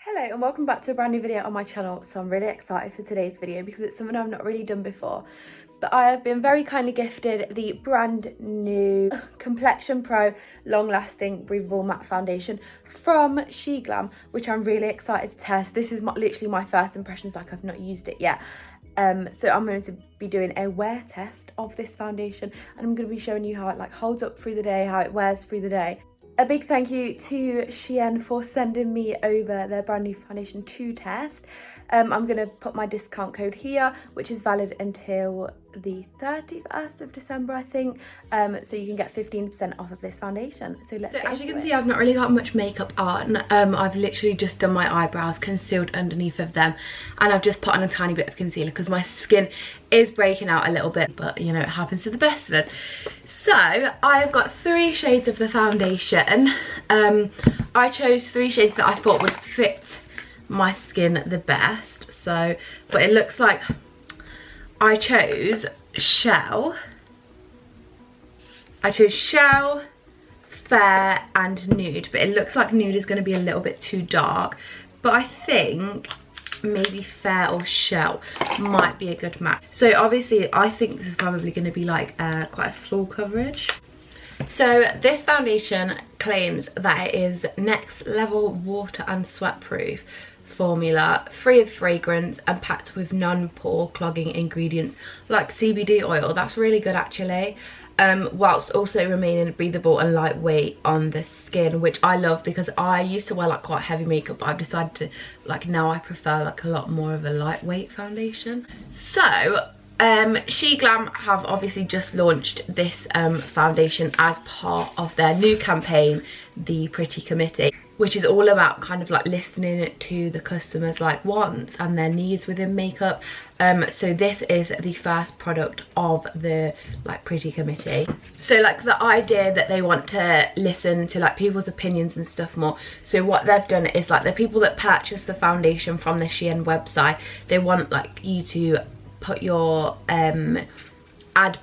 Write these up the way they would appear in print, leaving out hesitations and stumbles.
Hello and welcome back to a brand new video on my channel. So I'm really excited for today's video because it's something I've not really done before. But I have been very kindly gifted the brand new Complexion Pro Long Lasting Breathable Matte Foundation from Sheglam, which I'm really excited to test. This is literally my first impressions, like I've not used it yet. So I'm going to be doing a wear test of this foundation and I'm going to be showing you how it holds up through the day, how it wears through the day. A big thank you to Shein for sending me over their brand new foundation to test. I'm going to put my discount code here, which is valid until the 31st of December, I think. So you can get 15% off of this foundation. So let's get into it. As you can see, I've not really got much makeup on. I've literally just done my eyebrows, concealed underneath of them, and I've just put on a tiny bit of concealer because my skin is breaking out a little bit, but you know, it happens to the best of us. So I've got 3 shades of the foundation. I chose 3 shades that I thought would fit my skin the best. So, but it looks like I chose Shell, Fair and Nude, but it looks like Nude is going to be a little bit too dark, but I think maybe Fair or Shell might be a good match. So obviously I think this is probably going to be like quite a full coverage. So this foundation claims that it is next level water and sweat proof formula, free of fragrance and packed with non-pore clogging ingredients like CBD oil. That's really good actually, whilst also remaining breathable and lightweight on the skin, which I love because I used to wear like quite heavy makeup, but I've decided to now I prefer like a lot more of a lightweight foundation. So Sheglam have obviously just launched this foundation as part of their new campaign, the Pretty Committee, which is all about kind of like listening to the customers' wants and their needs within makeup. So this is the first product of the Pretty Committee. So the idea that they want to listen to people's opinions and stuff more. So what they've done is the people that purchase the foundation from the Shein website, they want you to put your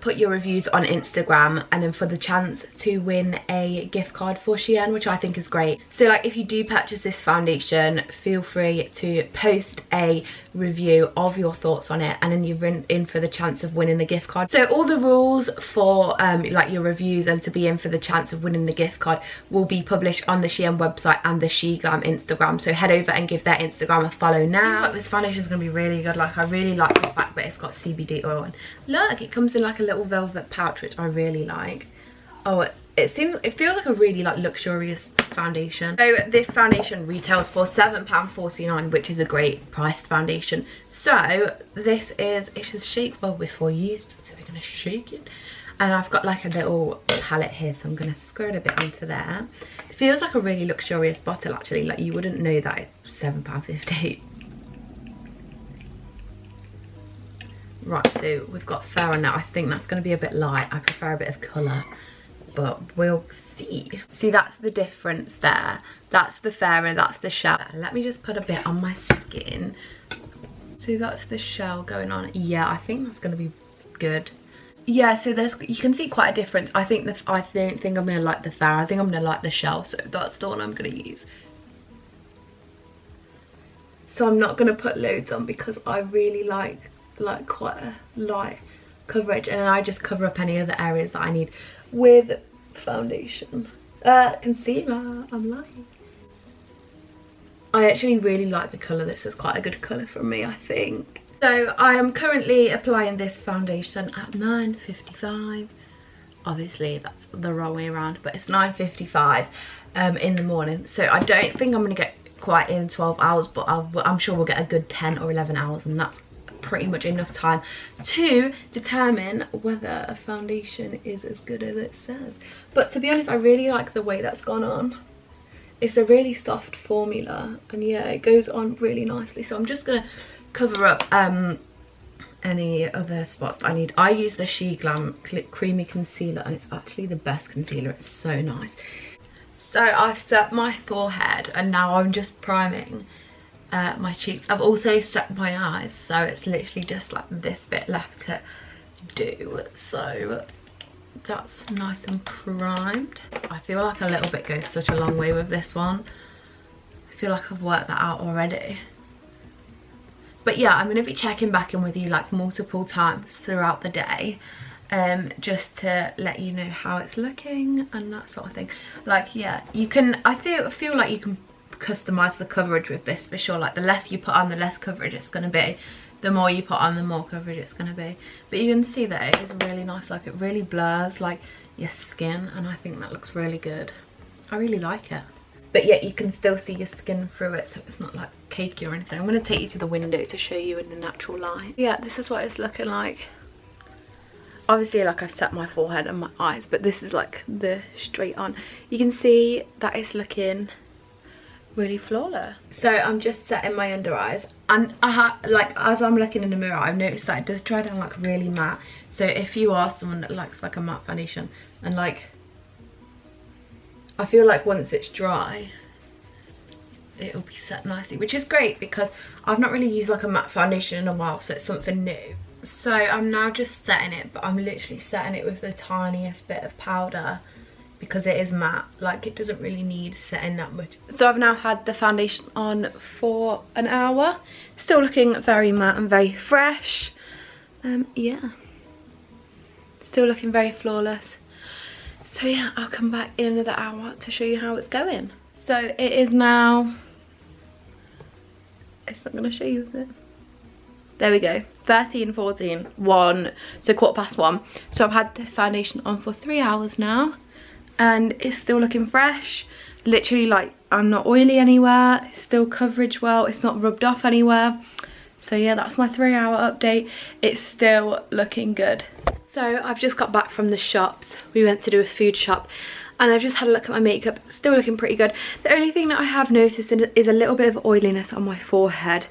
put your reviews on Instagram, and then for the chance to win a gift card for Shein, which I think is great. So if you do purchase this foundation, feel free to post a review of your thoughts on it, and then you're in for the chance of winning a gift card. So all the rules for your reviews and to be in for the chance of winning the gift card will be published on the Shein website and the Sheglam Instagram, so head over and give their Instagram a follow now. Seems like this foundation is going to be really good. I really like the fact that it's got CBD oil, and look, it comes in a little velvet pouch, which I really like. Oh, it feels like a really luxurious foundation. So this foundation retails for £7.49, which is a great priced foundation. So this is, it says shake well before used, so we're gonna shake it, and I've got a little palette here, so I'm gonna squirt a bit onto there. It feels like a really luxurious bottle actually, you wouldn't know that it's £7.50. Right, so we've got Fair on now. I think that's going to be a bit light. I prefer a bit of colour, but we'll see. See, that's the difference there. That's the Fair and that's the Shell. Let me just put a bit on my skin. So that's the Shell going on. Yeah, I think that's going to be good. Yeah, so you can see quite a difference. I don't think I'm going to like the Fair. I think I'm going to like the Shell, so that's the one I'm going to use. So I'm not going to put loads on because I really like quite a light coverage, and then I just cover up any other areas that I need with foundation. Concealer, I'm lying. I actually really like the colour. This is quite a good colour for me, I think. So I am currently applying this foundation at 9:55. Obviously that's the wrong way around, but it's 9:55 in the morning, so I don't think I'm going to get quite in 12 hours, but I'm sure we'll get a good 10 or 11 hours, and that's pretty much enough time to determine whether a foundation is as good as it says. But to be honest, I really like the way that's gone on. It's a really soft formula, and yeah, it goes on really nicely. So I'm just gonna cover up any other spots I need. I use the Sheglam creamy concealer, and it's actually the best concealer. It's so nice. So I've set my forehead, and now I'm just priming my cheeks. I've also set my eyes, so it's literally just this bit left to do. So that's nice and primed. I feel like a little bit goes such a long way with this one. I feel like I've worked that out already. But yeah, I'm going to be checking back in with you like multiple times throughout the day, just to let you know how it's looking and that sort of thing. Like, yeah, you can, I feel like you can customize the coverage with this for sure. Like, the less you put on, the less coverage it's going to be. The more you put on, the more coverage it's going to be. But you can see that it is really nice. Like, it really blurs like your skin, and I think that looks really good. I really like it. But yet you can still see your skin through it, so it's not like cakey or anything. I'm going to take you to the window to show you in the natural light. Yeah, this is what it's looking like. Obviously, like, I've set my forehead and my eyes, but this is like the straight on. You can see that it's looking really flawless. So I'm just setting my under eyes, and like, as I'm looking in the mirror, I've noticed that it does dry down like really matte. So if you are someone that likes like a matte foundation, and like, I feel like once it's dry it'll be set nicely, which is great because I've not really used like a matte foundation in a while, so it's something new. So I'm now just setting it, but I'm literally setting it with the tiniest bit of powder because it is matte. Like, it doesn't really need setting that much. So I've now had the foundation on for an hour, still looking very matte and very fresh. Yeah, still looking very flawless. So yeah, I'll come back in another hour to show you how it's going. So it is now, it's not going to show you, is it? There we go, 13, 14, 1, so 1:15. So I've had the foundation on for 3 hours now, and it's still looking fresh. Literally, like, I'm not oily anywhere, it's still coverage well, it's not rubbed off anywhere. So yeah, that's my 3-hour update. It's still looking good. So I've just got back from the shops. We went to do a food shop, and I've just had a look at my makeup. Still looking pretty good. The only thing that I have noticed is a little bit of oiliness on my forehead.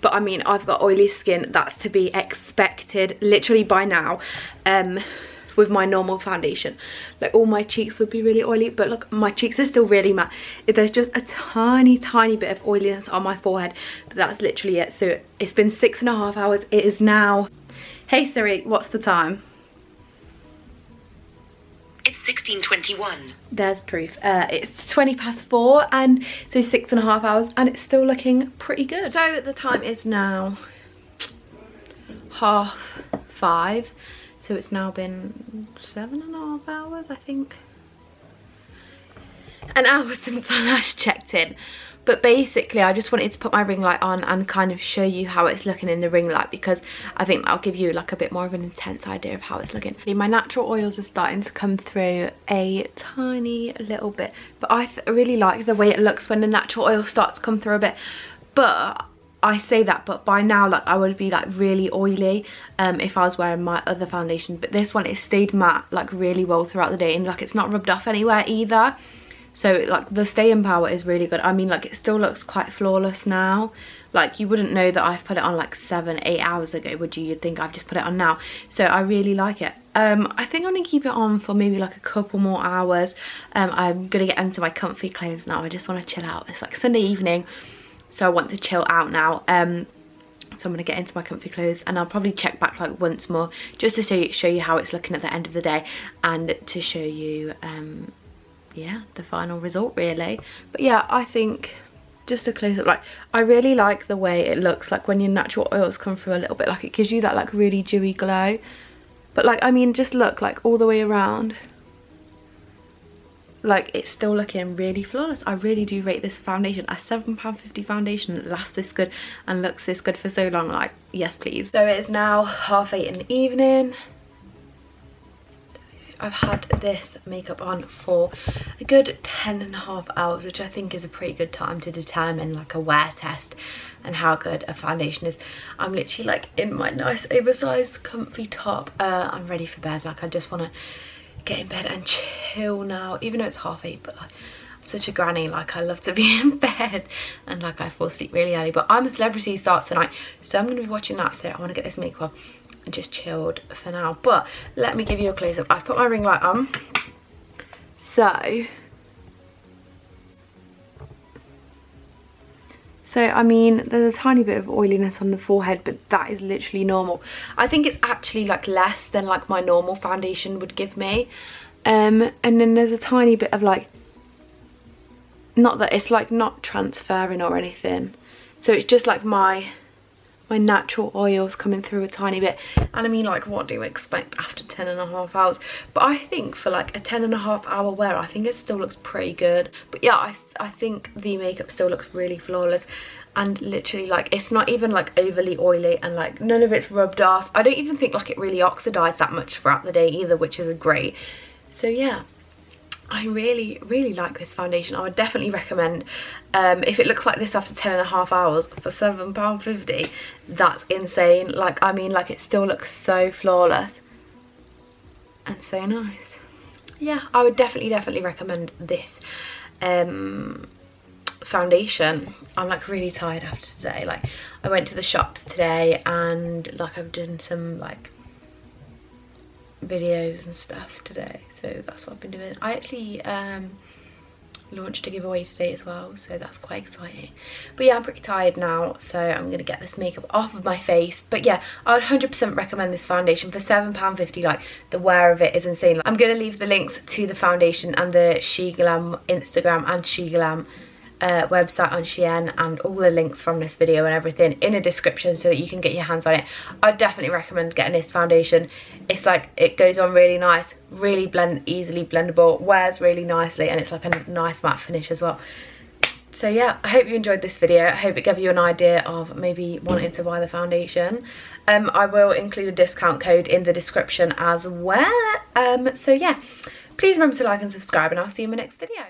But I mean, I've got oily skin, that's to be expected literally by now, with my normal foundation. Like, all my cheeks would be really oily, but look, my cheeks are still really matte. There's just a tiny bit of oiliness on my forehead, but that's literally it. So it's been 6.5 hours. It is now, hey Siri, what's the time? It's 16:21. There's proof. It's 4:20, and so 6.5 hours, and it's still looking pretty good. So the time is now 5:30. So it's now been 7.5 hours, I think. An hour since I last checked in. But basically, I just wanted to put my ring light on and kind of show you how it's looking in the ring light, because I think that'll give you like a bit more of an intense idea of how it's looking. My natural oils are starting to come through a tiny little bit, but I really like the way it looks when the natural oil starts to come through a bit. But I say that, but by now, like, I would be like really oily if I was wearing my other foundation. But this one, it stayed matte like really well throughout the day, and like, it's not rubbed off anywhere either. So like, the staying power is really good. I mean, like, it still looks quite flawless now. Like, you wouldn't know that I've put it on like 7-8 hours ago, would you? You'd think I've just put it on now. So I really like it. I think I'm gonna keep it on for maybe like a couple more hours. I'm gonna get into my comfy clothes now. I just want to chill out. It's like Sunday evening, so I want to chill out now. So I'm gonna get into my comfy clothes, and I'll probably check back like once more, just to show you how it's looking at the end of the day, and to show you yeah, the final result really. But yeah, I think just a close up, like, I really like the way it looks like when your natural oils come through a little bit. Like, it gives you that like really dewy glow. But like, I mean, just look, like, all the way around, like, it's still looking really flawless. I really do rate this foundation. A £7.50 foundation that lasts this good and looks this good for so long, like, yes please. So it's now 8:30 in the evening. I've had this makeup on for a good 10.5 hours, which I think is a pretty good time to determine like a wear test and how good a foundation is. I'm literally like in my nice oversized comfy top. I'm ready for bed. Like, I just want to get in bed and chill now, even though it's 8:30, but like, I'm such a granny, like, I love to be in bed, and like, I fall asleep really early. But I'm a Celebrity starts tonight, so I'm going to be watching that. So I want to get this makeup on and just chilled for now. But let me give you a close-up. I've put my ring light on. So I mean, there's a tiny bit of oiliness on the forehead, but that is literally normal. I think it's actually like less than like my normal foundation would give me. And then there's a tiny bit of like not that it's like not transferring or anything, so it's just like my natural oils coming through a tiny bit. And I mean, like, what do you expect after 10.5 hours? But I think for like a 10.5 hour wear, I think it still looks pretty good. But yeah, I think the makeup still looks really flawless, and literally, like, it's not even like overly oily, and like none of it's rubbed off. I don't even think like it really oxidized that much throughout the day either, which is great. So yeah, I really like this foundation. I would definitely recommend. If it looks like this after 10.5 hours for £7.50, that's insane. Like, I mean, like, it still looks so flawless and so nice. Yeah, I would definitely recommend this foundation. I'm like really tired after today. Like, I went to the shops today, and like I've done some like videos and stuff today, so that's what I've been doing. I actually launched a giveaway today as well, so that's quite exciting. But yeah, I'm pretty tired now, so I'm gonna get this makeup off of my face. But yeah, I would 100% recommend this foundation for £7.50. Like, the wear of it is insane. Like, I'm gonna leave the links to the foundation and the Sheglam Instagram and Sheglam website on Shein, and all the links from this video and everything in a description so that you can get your hands on it. I'd definitely recommend getting this foundation. It's like, it goes on really nice, really easily blendable, wears really nicely, and it's like a nice matte finish as well. So yeah, I hope you enjoyed this video. I hope it gave you an idea of maybe wanting to buy the foundation. I will include a discount code in the description as well. So yeah, please remember to like and subscribe, and I'll see you in my next video.